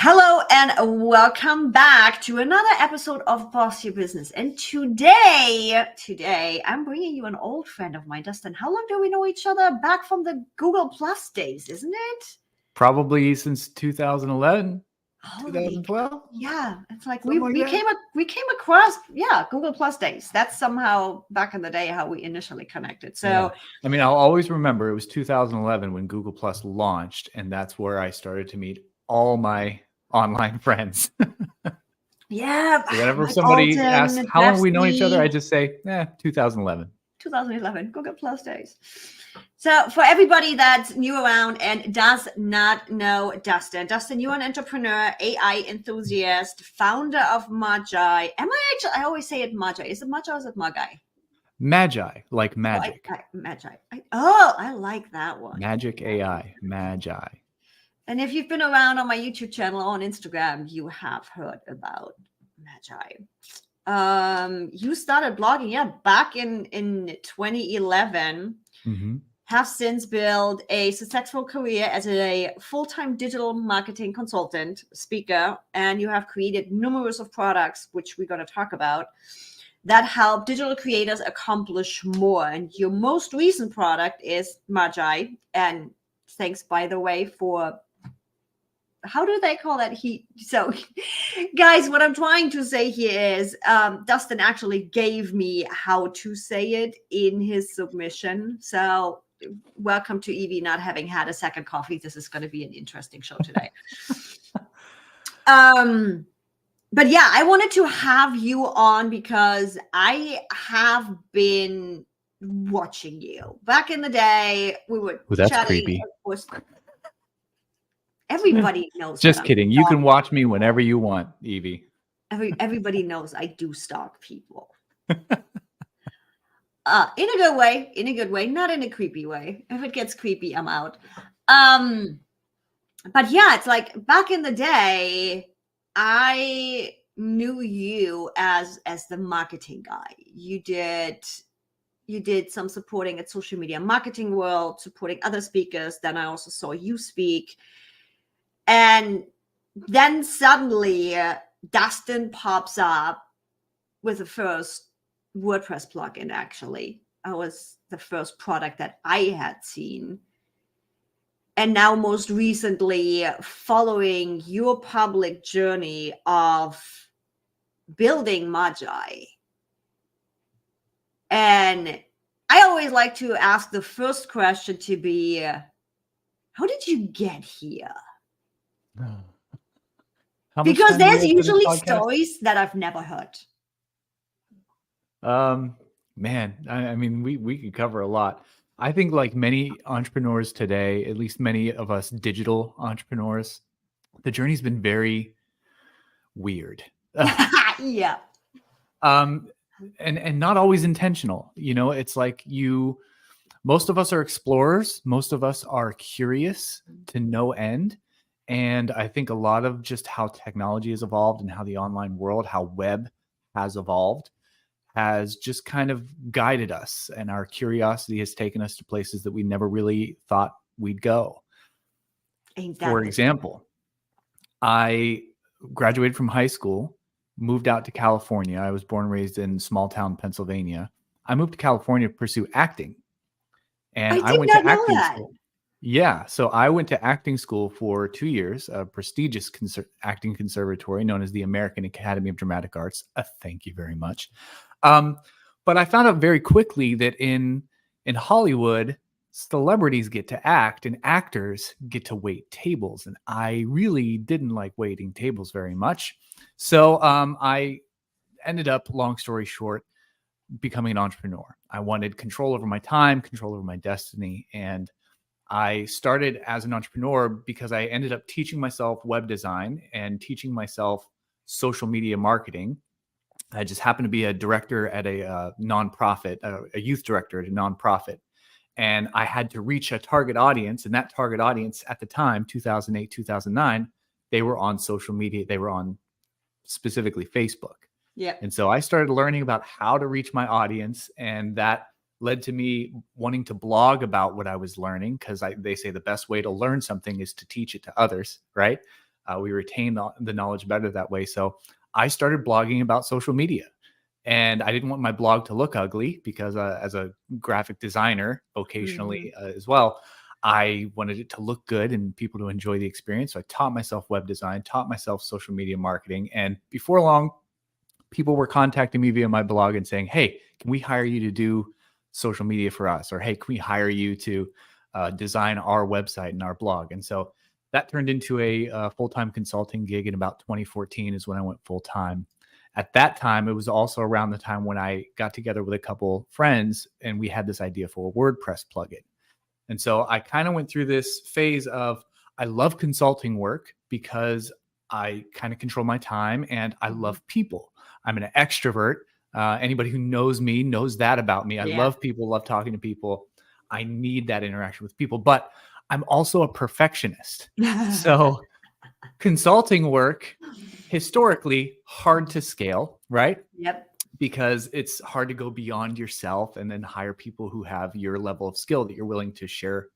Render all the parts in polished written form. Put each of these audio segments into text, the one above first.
Hello and welcome back to another episode of Boss Your Business. And today I'm bringing you an old friend of mine, Dustin. How long do we know each other? Back from the GooglePlus days, isn't it? Probably since 2011, Holy, 2012. yeah, it's like Something we like that. came across GooglePlus days. That's somehow back in the day how we initially connected. So Yeah. I mean, I'll always remember it was 2011 when Google Plus launched, and that's where I started to meet all my online friends. yeah, Whenever like somebody asks Alton, how long we know each other, I Destiny. just say, 2011. 2011 GooglePlus days. So for everybody that's new around and does not know Dustin, you're an entrepreneur, AI enthusiast, founder of Magai. I always say it Magai. Is it Magai or is it Magai? Magi, like magic. Magai. I like that one. Magic AI, Magi. And if you've been around on my YouTube channel or on Instagram, you have heard about Magai. You started blogging, back in 2011. Mm-hmm. Have since built a successful career as a full-time digital marketing consultant, speaker, and you have created numerous of products, which we're going to talk about, that help digital creators accomplish more. And your most recent product is Magai. And thanks, by the way, for how do they call that? So guys, what I'm trying to say here is Dustin actually gave me how to say it in his submission. So welcome to Evie not having had a second coffee. This is going to be an interesting show today. But yeah, I wanted to have you on because I have been watching you. Back in the day, we were That's chatting. creepy. Of course, everybody knows. Just kidding. You can watch me whenever you want, Evie. Everybody knows I do stalk people. In a good way, not in a creepy way. If it gets creepy, I'm out. But yeah, it's like back in the day, I knew you as the marketing guy. You did some supporting at Social Media Marketing World, supporting other speakers. Then I also saw you speak. And then suddenly Dustin pops up with the first WordPress plugin. Actually, it was the first product that I had seen. And now most recently, following your public journey of building Magai. And I always like to ask the first question to be, how did you get here? Because there's usually stories that I've never heard. Man, I mean, we could cover a lot. I think like many entrepreneurs today, at least many of us digital entrepreneurs, the journey's been very weird. Yeah. And not always intentional. You know, it's like most of us are explorers. Most of us are curious to no end. And I think a lot of just how technology has evolved and how the online world, how web has evolved, has just kind of guided us. And our curiosity has taken us to places that we never really thought we'd go. For example, I graduated from high school, moved out to California. I was born and raised in small town Pennsylvania. I moved to California to pursue acting. And I went to acting school. Yeah. So I went to acting school for 2 years, a prestigious acting conservatory known as the American Academy of Dramatic Arts. Thank you very much. But I found out very quickly that in Hollywood, celebrities get to act and actors get to wait tables. And I really didn't like waiting tables very much. So I ended up, long story short, becoming an entrepreneur. I wanted control over my time, control over my destiny. And I started as an entrepreneur because I ended up teaching myself web design and teaching myself social media marketing. I just happened to be a director at a nonprofit, a youth director at a nonprofit. And I had to reach a target audience. And that target audience at the time, 2008, 2009, they were on social media. They were on specifically Facebook. Yeah. And so I started learning about how to reach my audience. And that led to me wanting to blog about what I was learning, because they say the best way to learn something is to teach it to others, right? We retain the knowledge better that way. So I started blogging about social media. And I didn't want my blog to look ugly because as a graphic designer, vocationally as well, I wanted it to look good and people to enjoy the experience. So I taught myself web design, taught myself social media marketing. And before long, people were contacting me via my blog and saying, hey, can we hire you to do social media for us? Or, hey, can we hire you to design our website and our blog? And so that turned into a full-time consulting gig in about 2014 is when I went full-time. At that time, it was also around the time when I got together with a couple friends and we had this idea for a WordPress plugin. And so I kind of went through this phase of, I love consulting work because I kind of control my time and I love people. I'm an extrovert. Anybody who knows me knows that about me. I love people, love talking to people. I need that interaction with people, but I'm also a perfectionist. So consulting work, historically hard to scale, right? Yep. Because it's hard to go beyond yourself and then hire people who have your level of skill that you're willing to share,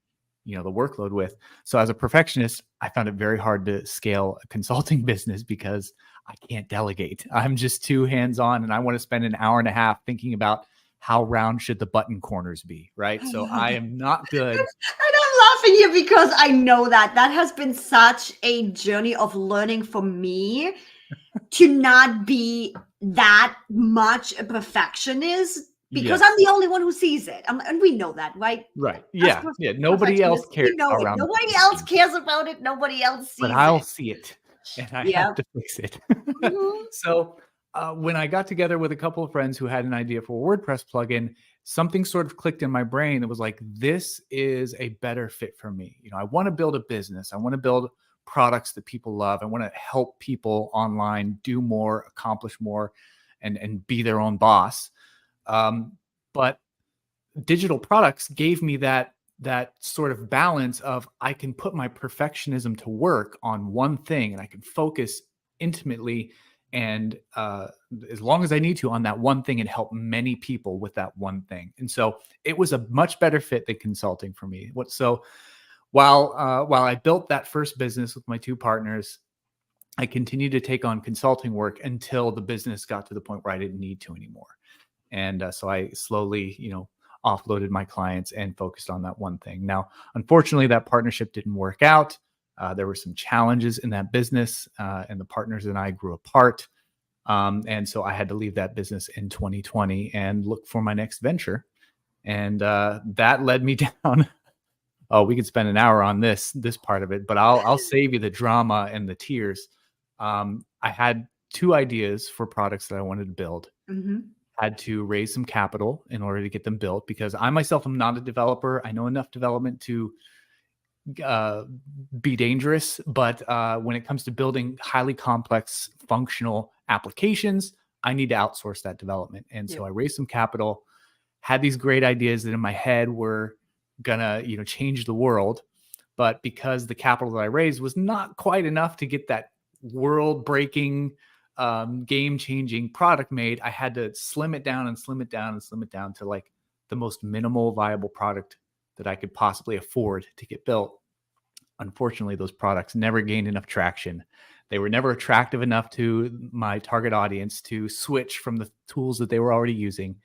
the workload with. So as a perfectionist, I found it very hard to scale a consulting business because I can't delegate. I'm just too hands-on and I want to spend an hour and a half thinking about how round should the button corners be, right? So I am not good. And I'm laughing here because I know that has been such a journey of learning for me to not be that much a perfectionist because I'm the only one who sees it. And we know that, right? Right. Yeah. Yeah. Nobody else cares. Nobody else cares about it. Nobody else sees it. But I'll see it and I have to fix it. So when I got together with a couple of friends who had an idea for a WordPress plugin, something sort of clicked in my brain. It was like, this is a better fit for me. I want to build a business. I want to build products that people love. I want to help people online do more, accomplish more, and be their own boss. But digital products gave me that sort of balance of I can put my perfectionism to work on one thing and I can focus intimately and as long as I need to on that one thing and help many people with that one thing. And so it was a much better fit than consulting for me. While I built that first business with my two partners, I continued to take on consulting work until the business got to the point where I didn't need to anymore. And so I slowly, offloaded my clients and focused on that one thing. Now, unfortunately, that partnership didn't work out. There were some challenges in that business and the partners and I grew apart. And so I had to leave that business in 2020 and look for my next venture. And that led me down. Oh, we could spend an hour on this part of it, but I'll save you the drama and the tears. I had two ideas for products that I wanted to build. Had to raise some capital in order to get them built because I myself am not a developer. I know enough development to be dangerous, but when it comes to building highly complex functional applications, I need to outsource that development. And so I raised some capital, had these great ideas that in my head were gonna, change the world. But because the capital that I raised was not quite enough to get that world-breaking, game-changing product made, I had to slim it down to like the most minimal viable product that I could possibly afford to get built. Unfortunately, those products never gained enough traction. They were never attractive enough to my target audience to switch from the tools that they were already using.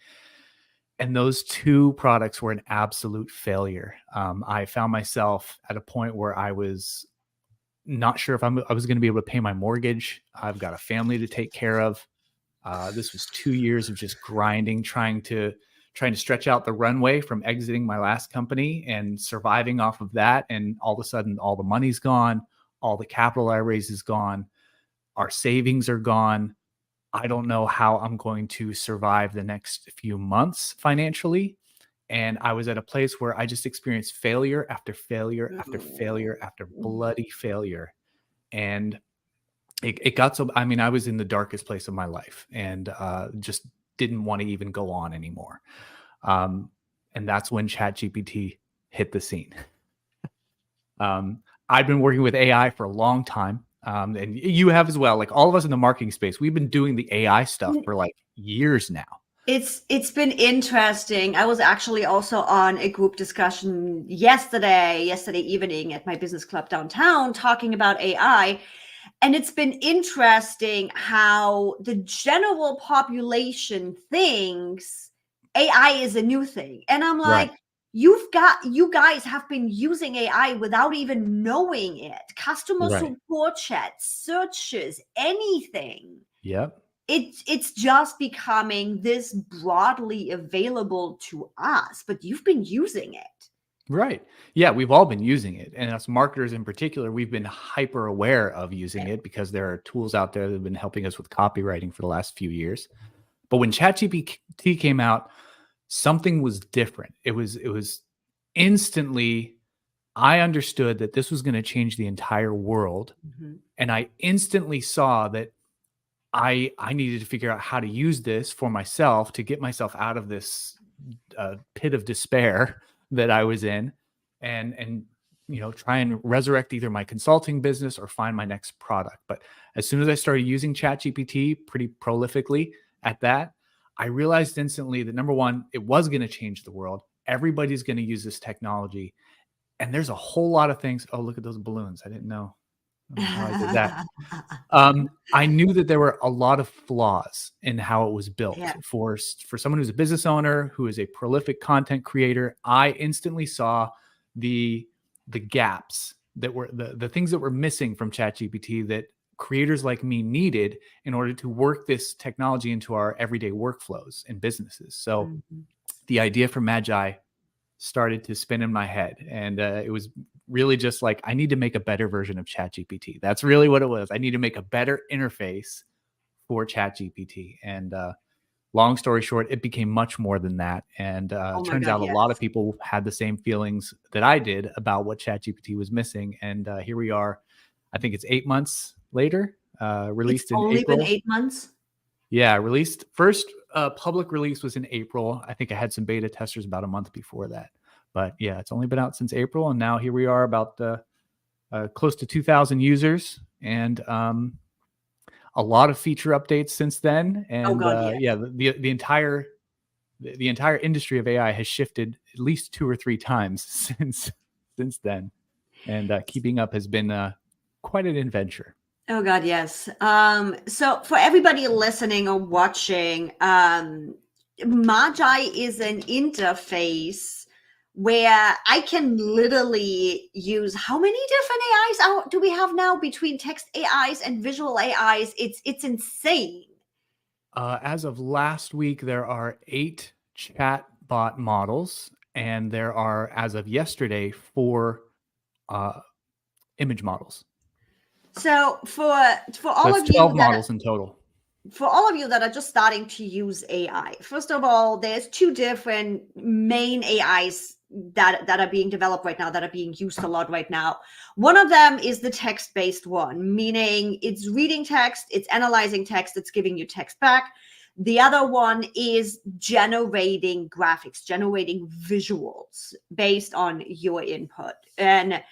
And those two products were an absolute failure. I found myself at a point where I was not sure if I was going to be able to pay my mortgage. I've got a family to take care of. This was 2 years of just grinding, trying to stretch out the runway from exiting my last company and surviving off of that. And all of a sudden, all the money's gone. All the capital I raised is gone. Our savings are gone. I don't know how I'm going to survive the next few months financially. And I was at a place where I just experienced failure after failure after failure after bloody failure. And it got so, I was in the darkest place of my life and just didn't want to even go on anymore. And that's when ChatGPT hit the scene. I've been working with AI for a long time. And you have as well, like all of us in the marketing space, we've been doing the AI stuff for like years now. It's been interesting. I was actually also on a group discussion yesterday evening at my business club downtown talking about AI. And it's been interesting how the general population thinks AI is a new thing. And I'm like, Right. you guys have been using AI without even knowing it. Customer Right. support chats, searches, anything. Yep. It's just becoming this broadly available to us, but you've been using it. Right. Yeah, we've all been using it. And as marketers in particular, we've been hyper aware of using it because there are tools out there that have been helping us with copywriting for the last few years. But when ChatGPT came out, something was different. It was instantly, I understood that this was going to change the entire world. Mhm. And I instantly saw that I needed to figure out how to use this for myself to get myself out of this pit of despair that I was in, and try and resurrect either my consulting business or find my next product. But as soon as I started using ChatGPT pretty prolifically at that, I realized instantly that number one, it was going to change the world. Everybody's going to use this technology, and there's a whole lot of things. Oh, look at those balloons! I didn't know how I did that. I knew that there were a lot of flaws in how it was built. Yeah. For someone who's a business owner, who is a prolific content creator, I instantly saw the gaps that were the things that were missing from ChatGPT that creators like me needed in order to work this technology into our everyday workflows and businesses. So Mhm. the idea for Magai started to spin in my head, and it was really just like, I need to make a better version of ChatGPT. That's really what it was. I need to make a better interface for ChatGPT. And long story short, it became much more than that. And Oh my turns God, out a yes. lot of people had the same feelings that I did about what ChatGPT was missing. And here we are. I think it's 8 months later, It's released in only been April. 8 months. Yeah, released first public release was in April. I think I had some beta testers about a month before that. But yeah, it's only been out since April, and now here we are, about close to 2,000 users, and a lot of feature updates since then. Oh And God, yes. yeah, the entire industry of AI has shifted at least 2 or 3 times since then, and keeping up has been quite an adventure. Oh God, yes. So for everybody listening or watching, Magi is an interface where I can literally use, how many different AIs do we have now between text AIs and visual AIs? It's insane. As of last week, there are 8 chatbot models, and there are, as of yesterday, 4 image models. So for So all it's of you 12 that models in total. are just starting to use AI, first of all, there's 2 different main AIs that are being developed right now, that are being used a lot right now. One of them is the text-based one, meaning it's reading text, it's analyzing text, it's giving you text back. The other one is generating graphics, generating visuals based on your input. And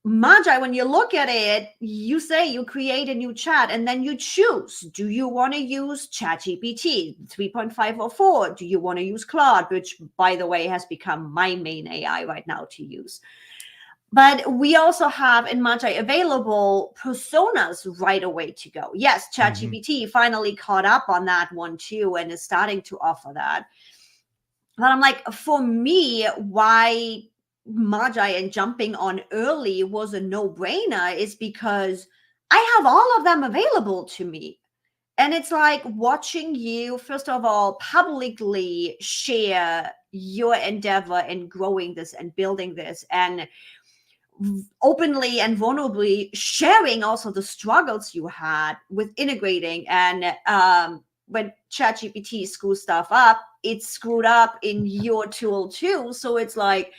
Magi, when you look at it, you say you create a new chat and then you choose. Do you want to use ChatGPT 3.5 or 4? Do you want to use Claude, which, by the way, has become my main AI right now to use? But we also have in Magi available personas right away to go. Yes, ChatGPT finally caught up on that one too and is starting to offer that. But I'm like, for me, why Magi and jumping on early was a no-brainer is because I have all of them available to me. And it's like watching you, first of all, publicly share your endeavor in growing this and building this, and openly and vulnerably sharing also the struggles you had with integrating. And when ChatGPT screws stuff up, it's screwed up in your tool too. So it's like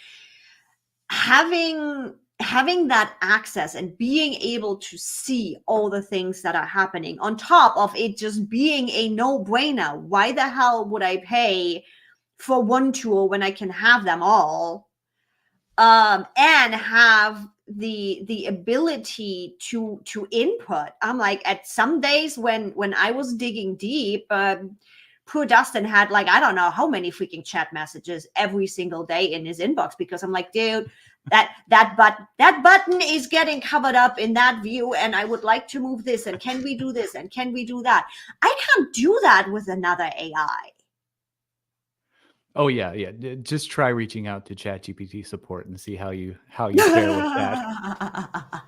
having that access and being able to see all the things that are happening on top of it just being a no-brainer. Why the hell would I pay for one tool when I can have them all? And have the ability to input. I'm like, at some days when I was digging deep, poor Dustin had, like, I don't know how many freaking chat messages every single day in his inbox, because I'm like, dude, that button is getting covered up in that view, and I would like to move this, and can we do this, and can we do that? I can't do that with another AI. Oh yeah, yeah. Just try reaching out to ChatGPT support and see how you fare with that.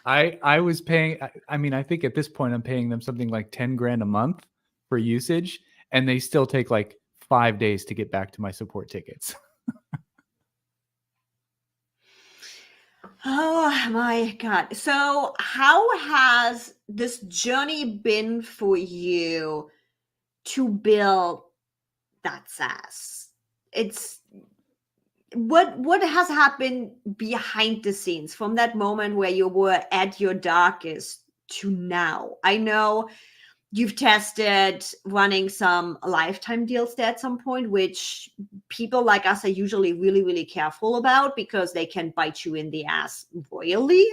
I was paying. I mean, I think at this point I'm paying them something like 10 grand a month for usage, and they still take like 5 days to get back to my support tickets. Oh my God. So how has this journey been for you to build that Saas? It's what has happened behind the scenes from that moment where you were at your darkest to now? I know you've tested running some lifetime deals there at some point, which people like us are usually really, really careful about because they can bite you in the ass royally.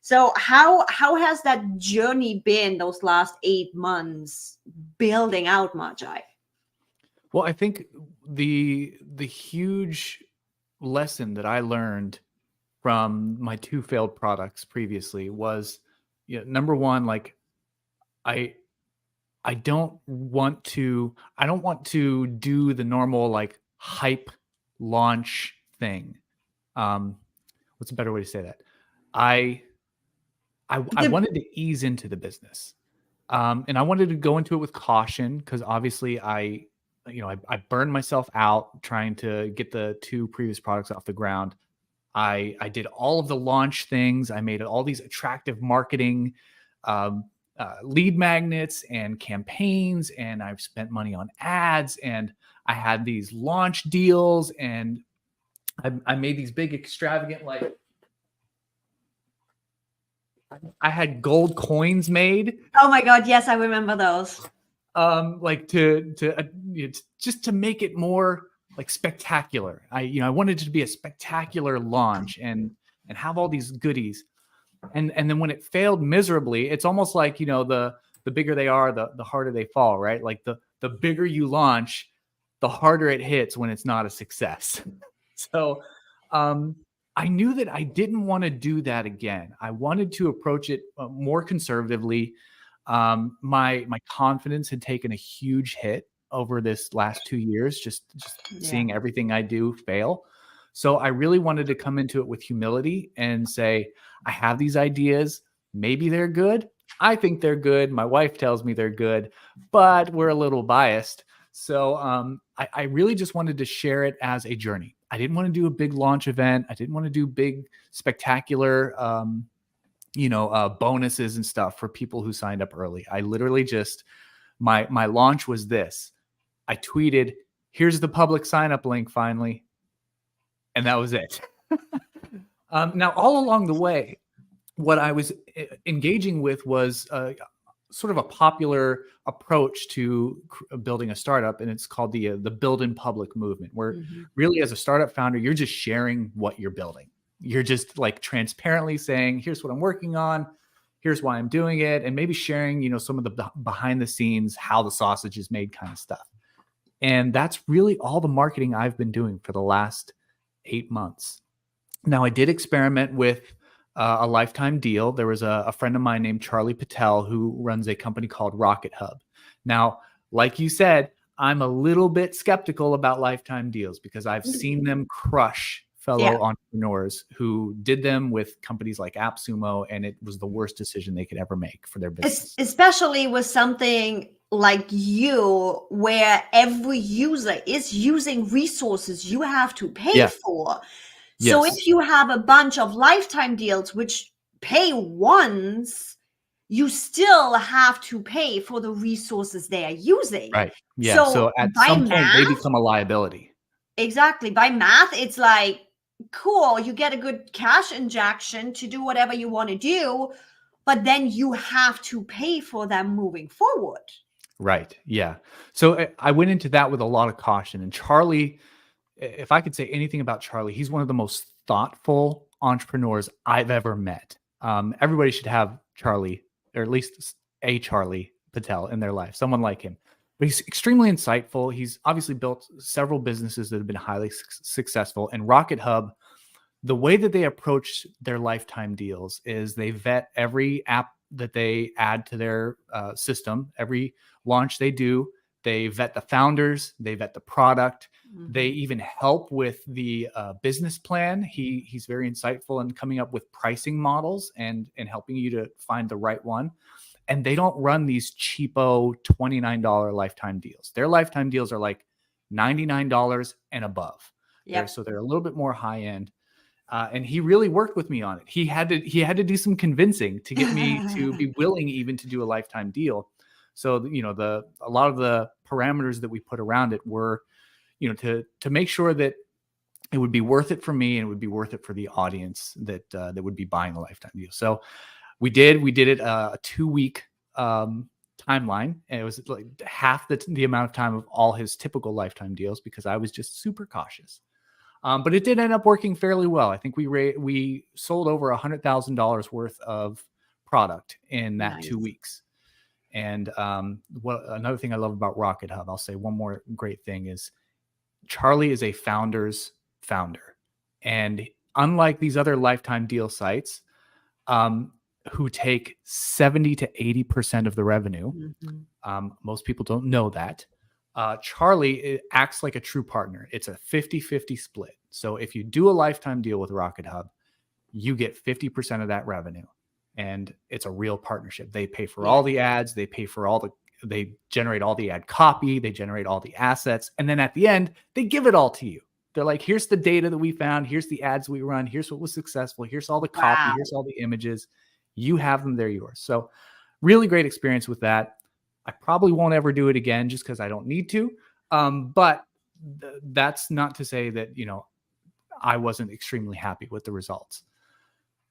So how has that journey been those last 8 months building out Magai? Well, I think the huge lesson that I learned from my 2 failed products previously was, number one, like I don't want to do the normal like hype launch thing. What's a better way to say that? I wanted to ease into the business. And I wanted to go into it with caution because obviously I burned myself out trying to get the 2 previous products off the ground. I did all of the launch things. I made all these attractive marketing lead magnets and campaigns, and I've spent money on ads, and I had these launch deals, and I made these big extravagant, like I had gold coins made. Oh my God, yes, I remember those. Like to just to make it more like spectacular. I wanted it to be a spectacular launch and have all these goodies. And then when it failed miserably, it's almost like, the bigger they are, the harder they fall, right? Like the bigger you launch, the harder it hits when it's not a success. So I knew that I didn't want to do that again. I wanted to approach it more conservatively. My confidence had taken a huge hit over this last 2 years, just seeing everything I do fail. So I really wanted to come into it with humility and say, I have these ideas. Maybe they're good. I think they're good. My wife tells me they're good, but we're a little biased. So I really just wanted to share it as a journey. I didn't want to do a big launch event. I didn't want to do big, spectacular, bonuses and stuff for people who signed up early. I literally just, my launch was this. I tweeted, here's the public sign up link finally. And that was it. Now, all along the way, what I was engaging with was sort of a popular approach to building a startup, and it's called the build in public movement, where really as a startup founder, you're just sharing what you're building. You're just like transparently saying, here's what I'm working on, here's why I'm doing it, and maybe sharing, some of the behind the scenes, how the sausage is made kind of stuff. And that's really all the marketing I've been doing for the last 8 months. Now, I did experiment with a lifetime deal. There was a friend of mine named Charlie Patel who runs a company called Rocket Hub. Now, like you said, I'm a little bit skeptical about lifetime deals because I've seen them crush fellow entrepreneurs who did them with companies like AppSumo, and it was the worst decision they could ever make for their business. Especially with something like you, where every user is using resources you have to pay for. So if you have a bunch of lifetime deals which pay once, you still have to pay for the resources they are using. Right. Yeah. So at some point they become a liability. Exactly. By math, it's like, cool, you get a good cash injection to do whatever you want to do, but then you have to pay for them moving forward. Right. Yeah. So I went into that with a lot of caution. And Charlie, if I could say anything about Charlie, he's one of the most thoughtful entrepreneurs I've ever met. Everybody should have Charlie, or at least a Charlie Patel in their life, someone like him. But he's extremely insightful. He's obviously built several businesses that have been highly successful. And Rocket Hub the way that they approach their lifetime deals is they vet every app that they add to their system, every launch they do. They vet the founders, they vet the product. They even help with the business plan. He's very insightful in coming up with pricing models and helping you to find the right one. And they don't run these cheapo $29 lifetime deals. Their lifetime deals are like $99 and above. So they're a little bit more high end. And he really worked with me on it. He had to do some convincing to get me to be willing even to do a lifetime deal. So, you know, a lot of the parameters that we put around it were, you know, to make sure that it would be worth it for me and it would be worth it for the audience that would be buying the lifetime deal. So we did it a 2-week timeline, and it was like half the amount of time of all his typical lifetime deals because I was just super cautious. But it did end up working fairly well. I think we sold over $100,000 worth of product in that 2 weeks. And another thing I love about Rocket Hub, I'll say one more great thing, is Charlie is a founder's founder. And unlike these other lifetime deal sites, who take 70 to 80% of the revenue, most people don't know that. Charlie acts like a true partner. It's a 50-50 split. So if you do a lifetime deal with Rocket Hub, you get 50% of that revenue. And it's a real partnership. They pay for all the ads. They pay for they generate all the ad copy. They generate all the assets. And then at the end, they give it all to you. They're like, here's the data that we found. Here's the ads we run. Here's what was successful. Here's all the copy. Here's all the images. You have them. They're yours. So really great experience with that. I probably won't ever do it again just because I don't need to. But that's not to say that, you know, I wasn't extremely happy with the results.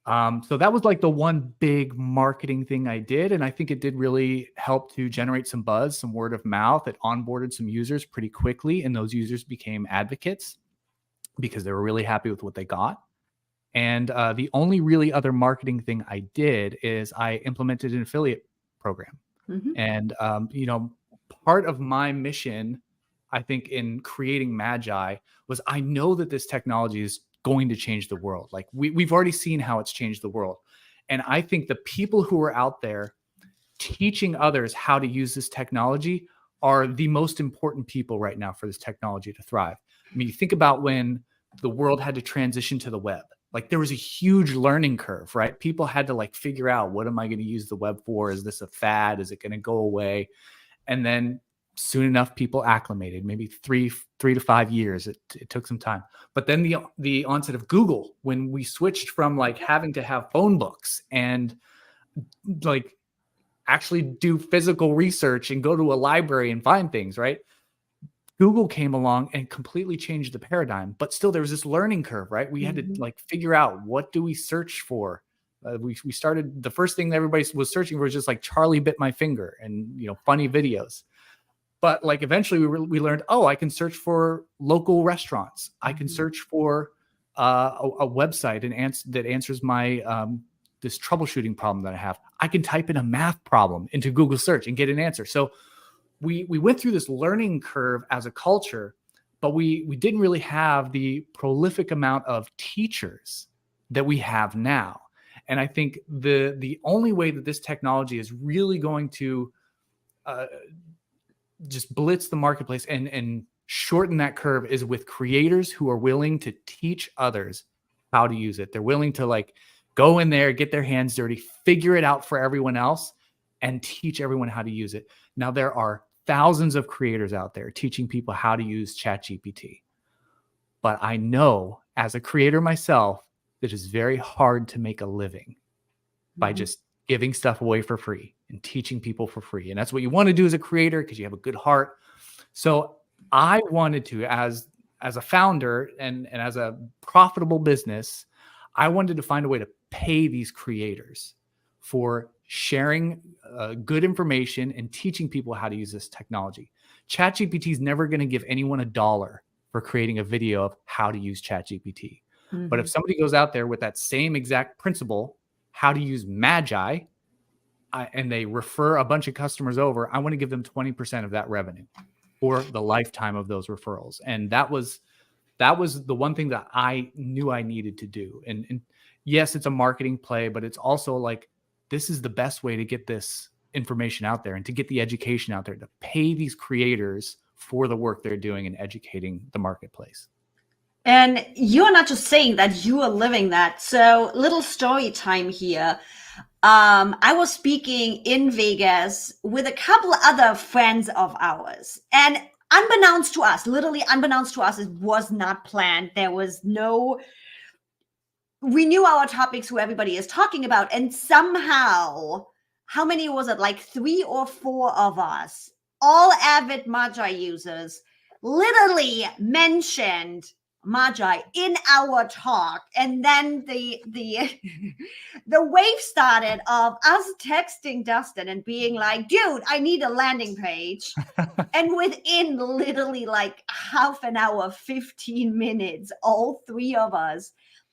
So that was like the one big marketing thing I did. And I think it did really help to generate some buzz, some word of mouth. It onboarded some users pretty quickly. And those users became advocates because they were really happy with what they got. And the only really other marketing thing I did is I implemented an affiliate program. And, you know, part of my mission, I think, in creating Magai was I know that this technology is going to change the world. Like we've already seen how it's changed the world. And I think the people who are out there teaching others how to use this technology are the most important people right now for this technology to thrive. I mean, you think about when the world had to transition to the web. Like there was a huge learning curve, right? People had to like figure out, what am I going to use the web for? Is this a fad? Is it going to go away? And then soon enough, people acclimated, maybe three to 5 years. It took some time. But then the onset of Google, when we switched from like having to have phone books and like actually do physical research and go to a library and find things, right? Google came along and completely changed the paradigm, but still there was this learning curve, right? We had to like figure out, what do we search for? We started, the first thing that everybody was searching for was just like Charlie bit my finger and, you know, funny videos. But like eventually we learned, oh, I can search for local restaurants. I can search for a website that answers my this troubleshooting problem that I have. I can type in a math problem into Google search and get an answer. So we went through this learning curve as a culture, but we didn't really have the prolific amount of teachers that we have now. And I think the only way that this technology is really going to just blitz the marketplace and shorten that curve is with creators who are willing to teach others how to use it. They're willing to like go in there, get their hands dirty, figure it out for everyone else, and teach everyone how to use it. Now, there are thousands of creators out there teaching people how to use ChatGPT. But I know as a creator myself, that it's very hard to make a living by just giving stuff away for free and teaching people for free. And that's what you want to do as a creator because you have a good heart. So I wanted to, as a founder and as a profitable business, I wanted to find a way to pay these creators for sharing good information and teaching people how to use this technology. ChatGPT is never going to give anyone $1 for creating a video of how to use ChatGPT. But if somebody goes out there with that same exact principle, how to use Magai, and they refer a bunch of customers over, I want to give them 20% of that revenue for the lifetime of those referrals. And that was that was the one thing that I knew I needed to do. And yes, it's a marketing play, but it's also like, this is the best way to get this information out there and to get the education out there, to pay these creators for the work they're doing and educating the marketplace. And you're not just saying that, you are living that. So little story time here. I was speaking in Vegas with a couple other friends of ours, and unbeknownst to us, literally unbeknownst to us, it was not planned. There was no, we knew our topics, who everybody is talking about, and somehow, how many was it? Like 3 or 4 of us, all avid Magi users, literally mentioned Magi in our talk. And then the the wave started of us texting Dustin and being like, dude, I need a landing page. And within literally like half an hour, 15 minutes, all 3 of us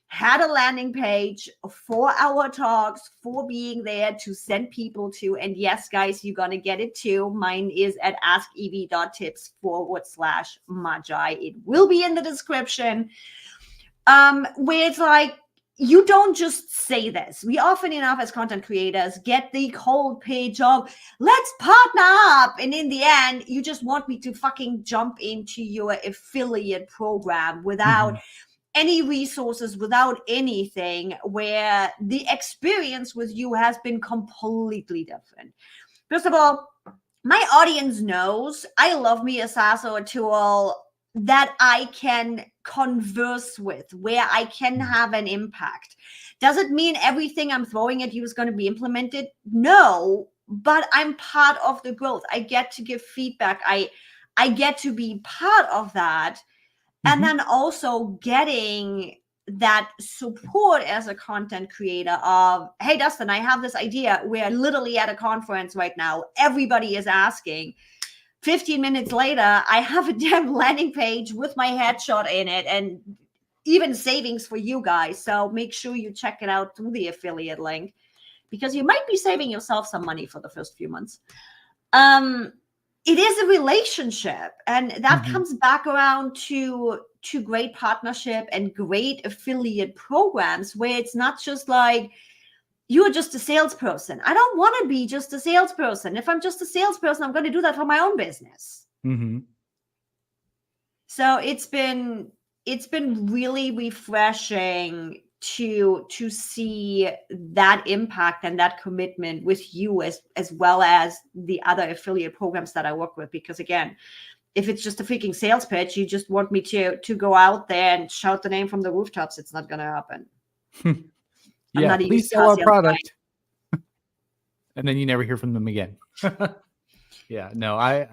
had a landing page for our talks, for being there to send people to. And yes, guys, you're going to get it too. Mine is at askev.tips/Magi. It will be in the description. Where it's like, you don't just say this. We often enough as content creators get the cold pitch of, let's partner up. And in the end, you just want me to fucking jump into your affiliate program without any resources, without anything, where the experience with you has been completely different. First of all, my audience knows I love me a Saas or a tool that I can converse with, where I can have an impact. Does it mean everything I'm throwing at you is going to be implemented? No, but I'm part of the growth. I get to give feedback. I get to be part of that. And then also getting that support as a content creator of, hey, Dustin, I have this idea. We're literally at a conference right now. Everybody is asking. 15 minutes later, I have a damn landing page with my headshot in it and even savings for you guys. So make sure you check it out through the affiliate link, because you might be saving yourself some money for the first few months. It is a relationship, and that comes back around to great partnership and great affiliate programs, where it's not just like you're just a salesperson. I don't want to be just a salesperson. If I'm just a salesperson, I'm going to do that for my own business. So it's been really refreshing to see that impact and that commitment with you, as well as the other affiliate programs that I work with. Because again, if it's just a freaking sales pitch, you just want me to go out there and shout the name from the rooftops, it's not going to happen. Yeah, please sell our product. And then you never hear from them again. Yeah, no, I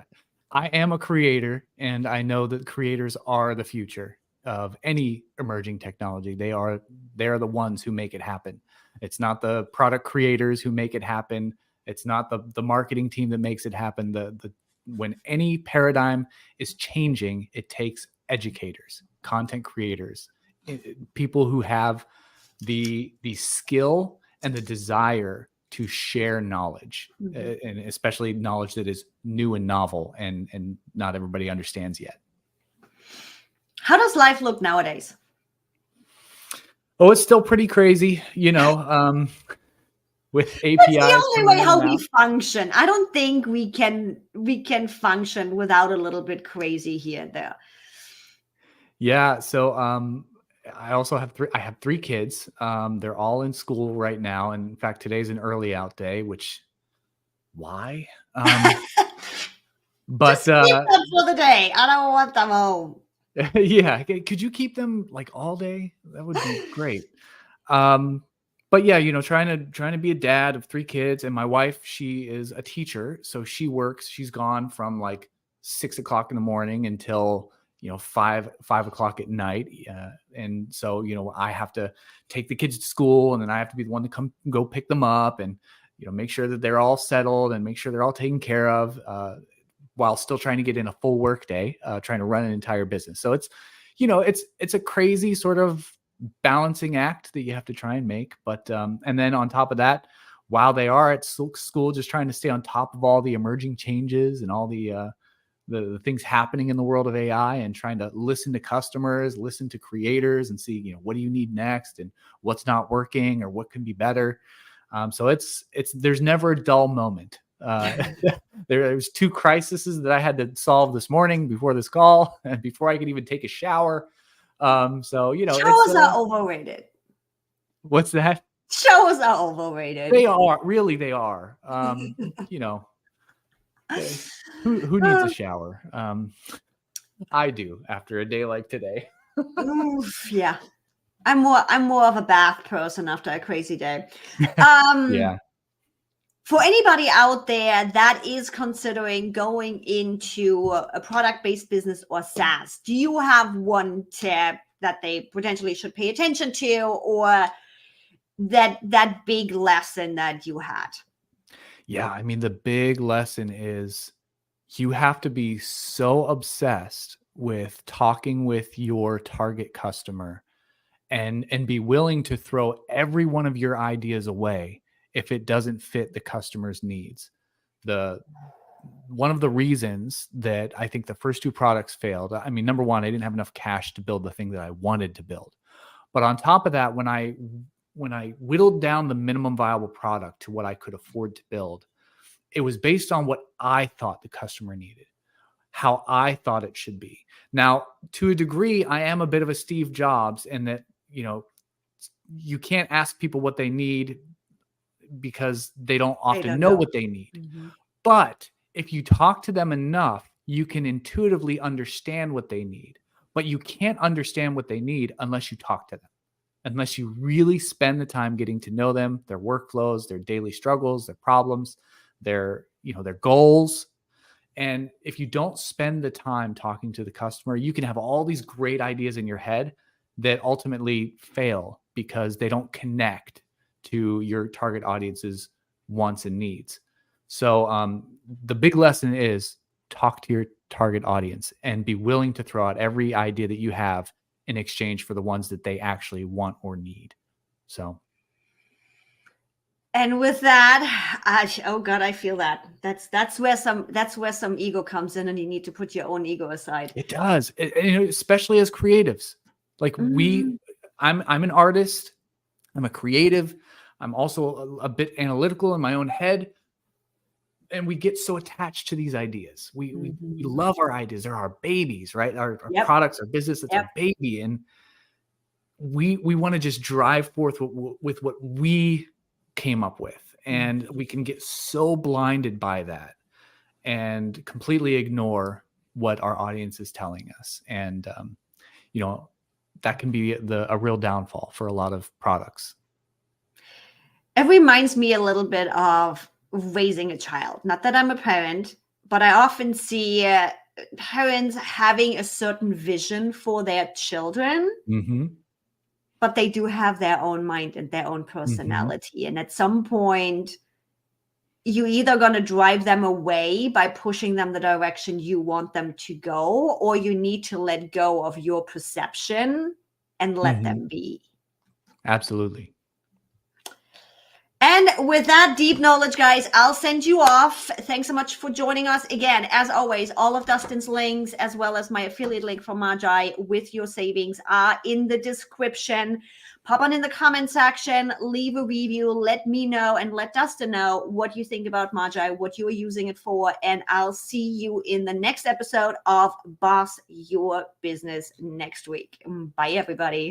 am a creator, and I know that creators are the future of any emerging technology. They are the ones who make it happen. It's not the product creators who make it happen. It's not the marketing team that makes it happen. When any paradigm is changing, it takes educators, content creators, people who have the skill and the desire to share knowledge, and especially knowledge that is new and novel and not everybody understands yet. How does life look nowadays? Oh, it's still pretty crazy, with APIs. That's the only way how we function. I don't think we can function without a little bit crazy here and there. Yeah. So I also have 3 kids. They're all in school right now. And in fact, today's an early out day, why? But just keep them for the day. I don't want them home. Yeah. Could you keep them like all day? That would be great. But yeah, trying to be a dad of 3 kids, and my wife, she is a teacher. So she works, she's gone from like 6 o'clock in the morning until 5 o'clock at night. And so, I have to take the kids to school, and then I have to be the one to go pick them up and, make sure that they're all settled and make sure they're all taken care of, while still trying to get in a full work day, trying to run an entire business. So it's a crazy sort of balancing act that you have to try and make. But, and then on top of that, while they are at school, just trying to stay on top of all the emerging changes and all the the things happening in the world of AI and trying to listen to customers, listen to creators, and see, what do you need next and what's not working or what can be better. So there's never a dull moment. There's 2 crises that I had to solve this morning before this call and before I could even take a shower. So, Showers are overrated. What's that? Showers are overrated. They are. Really, they are. Who needs a shower? I do after a day like today. Oof, yeah. I'm more of a bath person after a crazy day. Yeah. For anybody out there that is considering going into a product-based business or SaaS, do you have one tip that they potentially should pay attention to, or that big lesson that you had? Yeah, I mean, the big lesson is you have to be so obsessed with talking with your target customer and be willing to throw every one of your ideas away if it doesn't fit the customer's needs. One of the reasons that I think the first 2 products failed, I mean, number one, I didn't have enough cash to build the thing that I wanted to build. But on top of that, when I whittled down the minimum viable product to what I could afford to build, it was based on what I thought the customer needed, how I thought it should be. Now, to a degree, I am a bit of a Steve Jobs in that, you can't ask people what they need because they don't often know what they need. Mm-hmm. But if you talk to them enough, you can intuitively understand what they need. But you can't understand what they need unless you talk to them, unless you really spend the time getting to know them, their workflows, their daily struggles, their problems, their goals. And if you don't spend the time talking to the customer, you can have all these great ideas in your head that ultimately fail because they don't connect to your target audience's wants and needs. So the big lesson is talk to your target audience and be willing to throw out every idea that you have in exchange for the ones that they actually want or need. So. And with that, oh God, I feel that. That's where some ego comes in, and you need to put your own ego aside. It does, especially as creatives. Like I'm an artist. I'm a creative. I'm also a bit analytical in my own head, and we get so attached to these ideas. We love our ideas. They're our babies, right? Our products, our business, it's our baby, and we want to just drive forth with what we came up with, and we can get so blinded by that and completely ignore what our audience is telling us, and that can be a real downfall for a lot of products. It reminds me a little bit of raising a child. Not that I'm a parent, but I often see parents having a certain vision for their children. Mm-hmm. But they do have their own mind and their own personality. Mm-hmm. And at some point, you're either going to drive them away by pushing them the direction you want them to go, or you need to let go of your perception and let them be. Absolutely. And with that deep knowledge, guys, I'll send you off. Thanks so much for joining us. Again, as always, all of Dustin's links, as well as my affiliate link for Magai with your savings, are in the description. Pop on in the comment section, leave a review, let me know, and let Dustin know what you think about Magai, what you are using it for. And I'll see you in the next episode of Boss Your Business next week. Bye, everybody.